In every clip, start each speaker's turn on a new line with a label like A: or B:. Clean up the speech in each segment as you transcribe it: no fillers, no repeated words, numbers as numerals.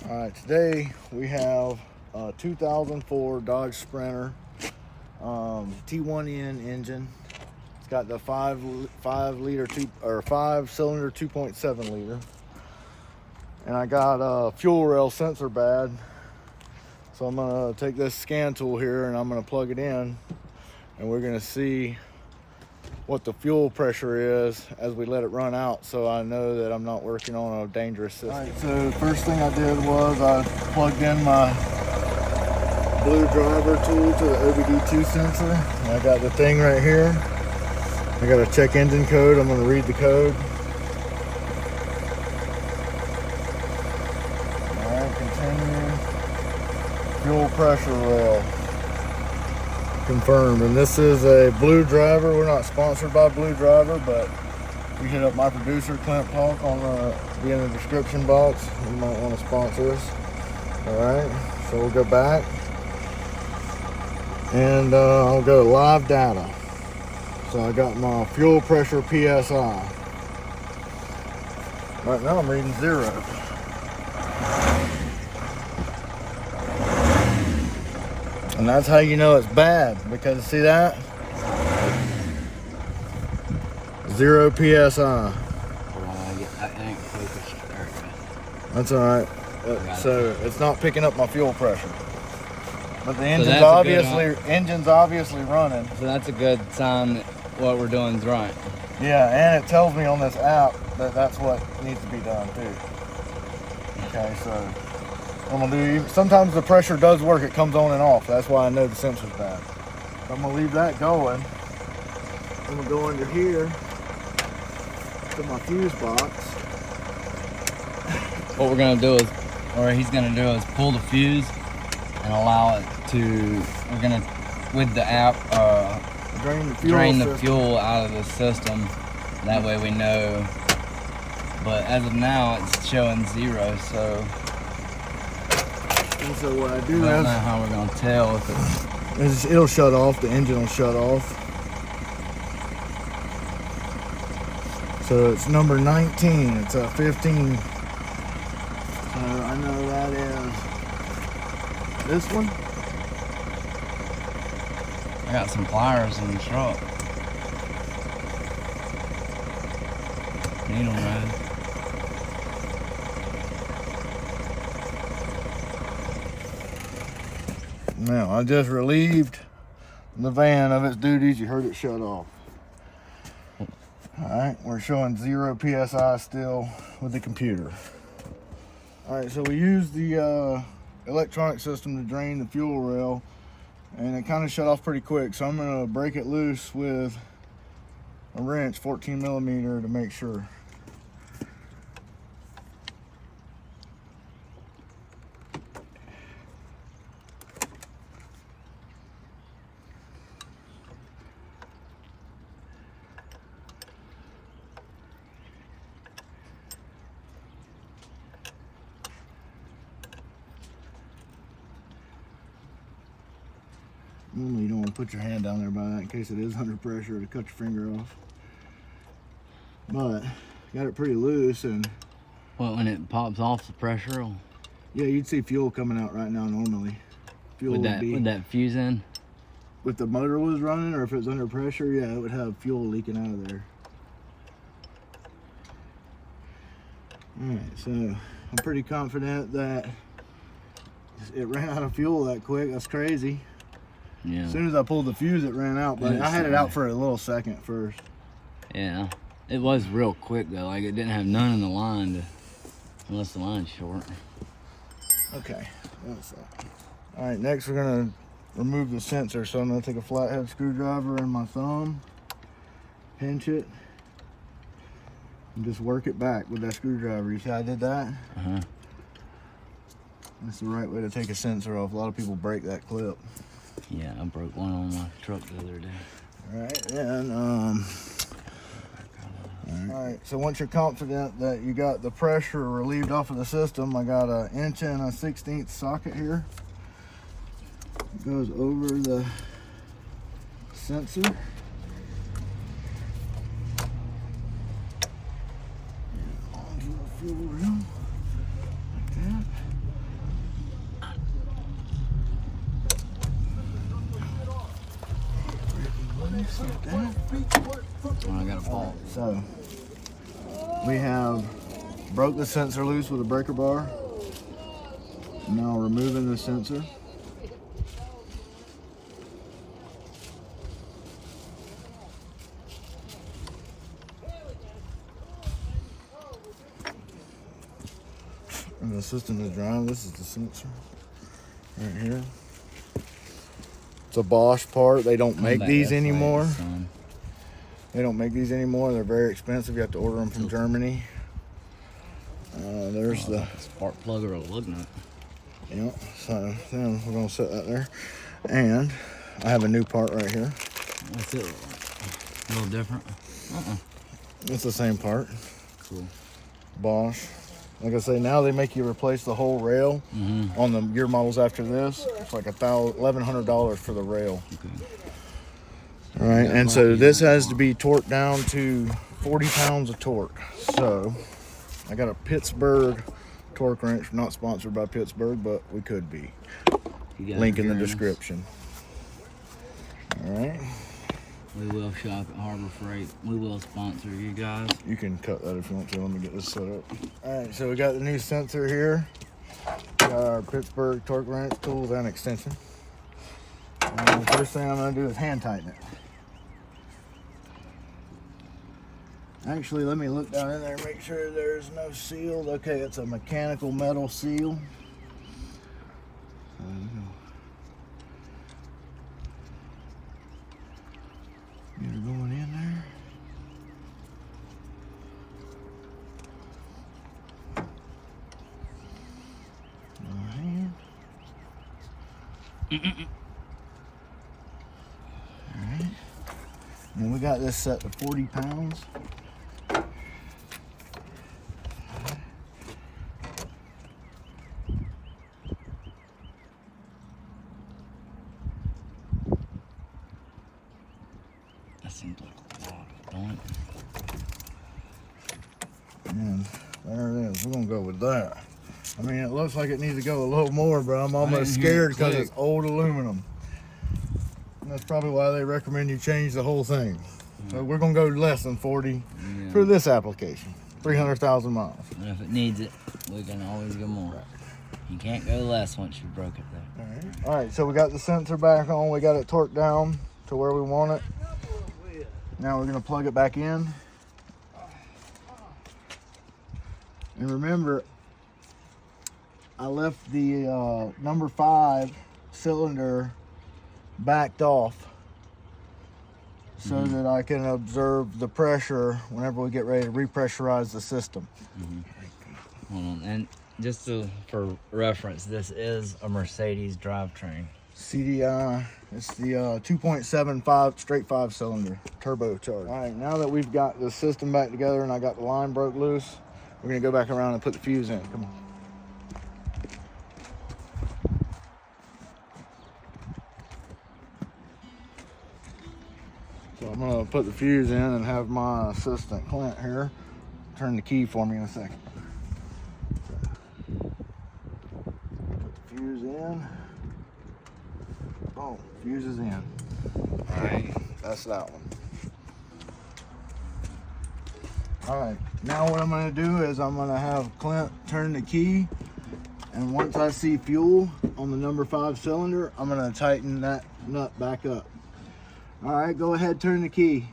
A: All right, today we have a 2004 Dodge Sprinter T1N engine. It's got the five cylinder 2.7 liter, and I got a fuel rail sensor bad. So I'm gonna take this scan tool here and I'm gonna plug it in, and we're gonna see what the fuel pressure is as we let it run out, so I know that I'm not working on a dangerous system. All right, so first thing I did was I plugged in my blue driver tool to the OBD2 sensor. And I got the thing right here. I got a check engine code. I'm going to read the code. All right, continue. Fuel pressure rail confirmed. And this is a Blue Driver. We're not sponsored by Blue Driver, but you hit up my producer Clint Polk on be in the description box. You might want to sponsor us. All right, so we'll go back and I'll go live data. So I got my fuel pressure PSI. Right now I'm reading 0. And that's how you know it's bad, because see that? 0 PSI. That's all right. So it's not picking up my fuel pressure. But the engine's obviously running.
B: So that's a good sign that what we're doing is right.
A: Yeah, and it tells me on this app that that's what needs to be done too. Okay, so I'm gonna do. Sometimes the pressure does work; it comes on and off. That's why I know the sensor's bad. I'm gonna leave that going. I'm gonna go under here to my fuse box.
B: What we're gonna do is, or he's gonna do is pull the fuse and allow it to. We're gonna, with the app, drain the fuel out of the system. That way we know. But as of now, it's showing 0. So.
A: And so what I do
B: I don't know how we're gonna tell if
A: it'll shut off. The engine will shut off. So it's number 19. It's a 15. So I know that is this one.
B: I got some pliers in the truck. Need them, man.
A: Now, I just relieved the van of its duties. You heard it shut off. All right, we're showing 0 PSI still with the computer. All right, so we used the electronic system to drain the fuel rail, and it kind of shut off pretty quick. So I'm gonna break it loose with a wrench, 14 millimeter, to make sure. Normally you don't want to put your hand down there by that in case it is under pressure to cut your finger off. But got it pretty loose, and
B: Well, when it pops off the pressure,
A: yeah, you'd see fuel coming out right now normally. Fuel
B: would that fuse in?
A: If the motor was running or if it was under pressure, yeah, it would have fuel leaking out of there. Alright, so I'm pretty confident that it ran out of fuel that quick. That's crazy.
B: Yeah.
A: As soon as I pulled the fuse, it ran out, but I had it out for a little second first.
B: Yeah. It was real quick though, like it didn't have none in the line unless the line's short.
A: Okay, that's that. All right, next we're gonna remove the sensor. So I'm gonna take a flathead screwdriver and my thumb, pinch it, and just work it back with that screwdriver. You see how I did that?
B: Uh-huh.
A: That's the right way to take a sensor off. A lot of people break that clip.
B: Yeah, I broke one on my truck the other day.
A: All right, and all right, so once you're confident that you got the pressure relieved off of the system, I got an 1 1/16 socket here. It goes over the sensor. And onto the fuel rail, like that.
B: I got a ball.
A: So we have broke the sensor loose with a breaker bar. Now removing the sensor. And the system is dry. This is the sensor right here. It's a Bosch part. They don't make these anymore. They don't make these anymore. They're very expensive. You have to order them from Germany. There's the
B: spark plug or a lug nut.
A: Yep. So then we're gonna set that there, and I have a new part right here.
B: What's it? A little different.
A: It's the same part.
B: Cool.
A: Bosch. Like I say, now they make you replace the whole rail on the year models after this. It's like $1,100 for the rail.
B: Okay.
A: All right, and so this has to be torqued down to 40 pounds of torque. So I got a Pittsburgh torque wrench, not sponsored by Pittsburgh, but we could be. Link in the description. All right.
B: We will shop at Harbor Freight. We will sponsor you guys.
A: You can cut that if you want to. Let me get this set up. All right, so we got the new sensor here. Got our Pittsburgh torque wrench, tools, and extension. And the first thing I'm going to do is hand tighten it. Actually, let me look down in there and make sure there's no seal. Okay, it's a mechanical metal seal. Get her going in there. Hand. All right. And we got this set to 40 pounds.
B: That seems like a lot, don't it?
A: And there it is. We're gonna go with that. I mean, it looks like it needs to go a little more, but I'm almost scared because it's old aluminum. And that's probably why they recommend you change the whole thing. So we're gonna go less than 40 for this application. 300,000 miles.
B: And if it needs it, we can always go more. Right. You can't go less once you broke it there.
A: All right, so we got the sensor back on. We got it torqued down to where we want it. Now we're gonna plug it back in. And remember, I left the number 5 cylinder backed off so that I can observe the pressure whenever we get ready to repressurize the system.
B: Hold on, and just for reference, this is a Mercedes drivetrain.
A: CDI, it's the 2.75 straight 5 cylinder turbocharged. All right, now that we've got the system back together and I got the line broke loose, we're gonna go back around and put the fuse in. Come on. So I'm gonna put the fuse in and have my assistant Clint here turn the key for me in a second. Put the fuse in. Boom, fuse is in. All right, that's that one. All right, now what I'm gonna do is I'm gonna have Clint turn the key, and once I see fuel on the number 5 cylinder, I'm gonna tighten that nut back up. All right, go ahead, turn the key.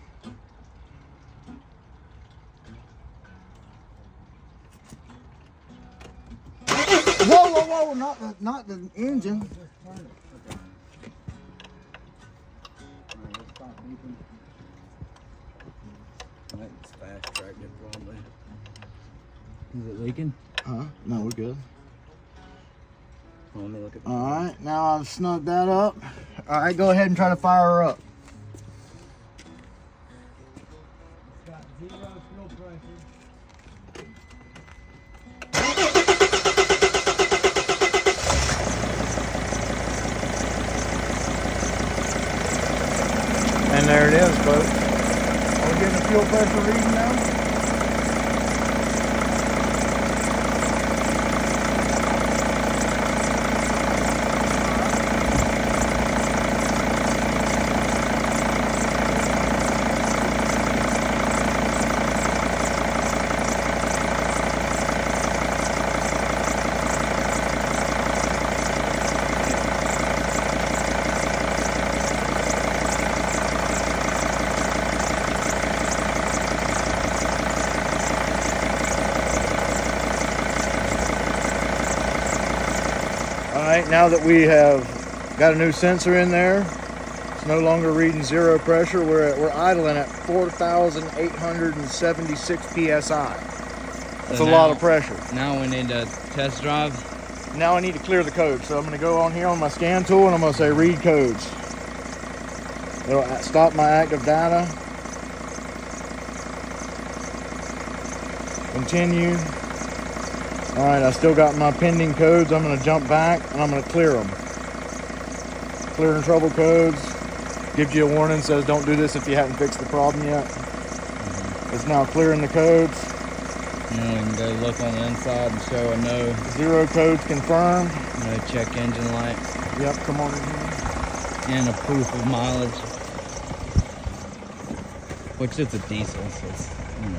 A: Whoa, whoa, whoa, not the engine.
B: It's fast tracked it probably. Is it leaking?
A: No, we're good.
B: Let me look at the
A: All right, now I've snugged that up. All right, go ahead and try to fire her up.
C: It's got 0 fuel pressure.
A: And there it is, folks. Are we getting a fuel pressure reading now? right, now that we have got a new sensor in there, it's no longer reading 0 pressure. We're idling at 4,876 psi. That's a lot of pressure.
B: Now we need to test drive.
A: Now I need to clear the code. So I'm going to go on here on my scan tool and I'm going to say read codes. It'll stop my active data. Continue. All right, I still got my pending codes. I'm going to jump back and I'm going to clear them. Clearing trouble codes. Gives you a warning, says don't do this if you haven't fixed the problem yet. It's now clearing the codes.
B: And then we can go look on the inside and show a no.
A: 0 codes confirmed.
B: No check engine light.
A: Yep, come on in here.
B: And a proof of mileage. Which it's a diesel, so it's,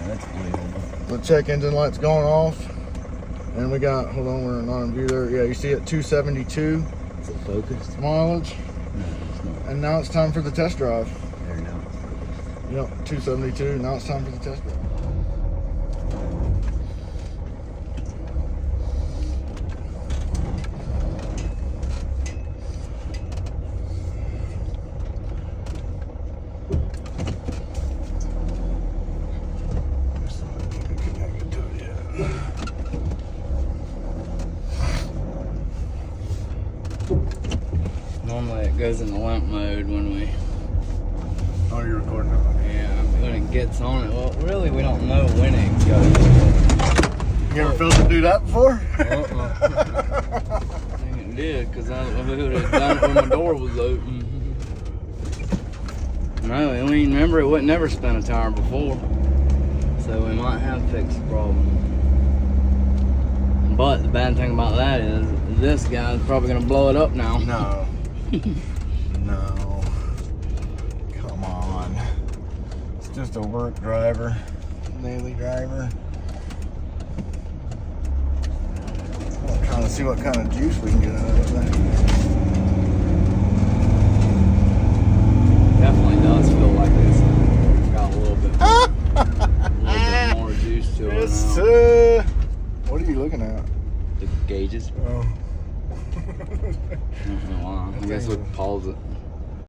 B: that's believable.
A: The check engine light's going off. And we got, hold on, we're not in view there. Yeah, you see it, 272.
B: Is it focused?
A: Mileage.
B: No, it's not.
A: And now it's time for the test drive.
B: There now.
A: Yep, 272. Now it's time for the test drive.
B: Normally it goes in the limp mode when we...
A: Oh, you're recording now?
B: Yeah, when it gets on it. Well, really, we don't know when it goes.
A: You ever felt it do that before?
B: I think it did, because I would have done it when my door was open. No, and we remember it wouldn't never spin a tire before. So we might have fixed the problem. But the bad thing about that is this guy's probably going to blow it up now.
A: No. No. Come on. It's just a work driver. Daily driver. I'm trying to see what kind of juice we can get out of that.
B: Definitely does feel like it's got a little bit more juice to it now.
A: What are you looking at?
B: The gauges.
A: Oh.
B: I don't know why. I guess we pause it.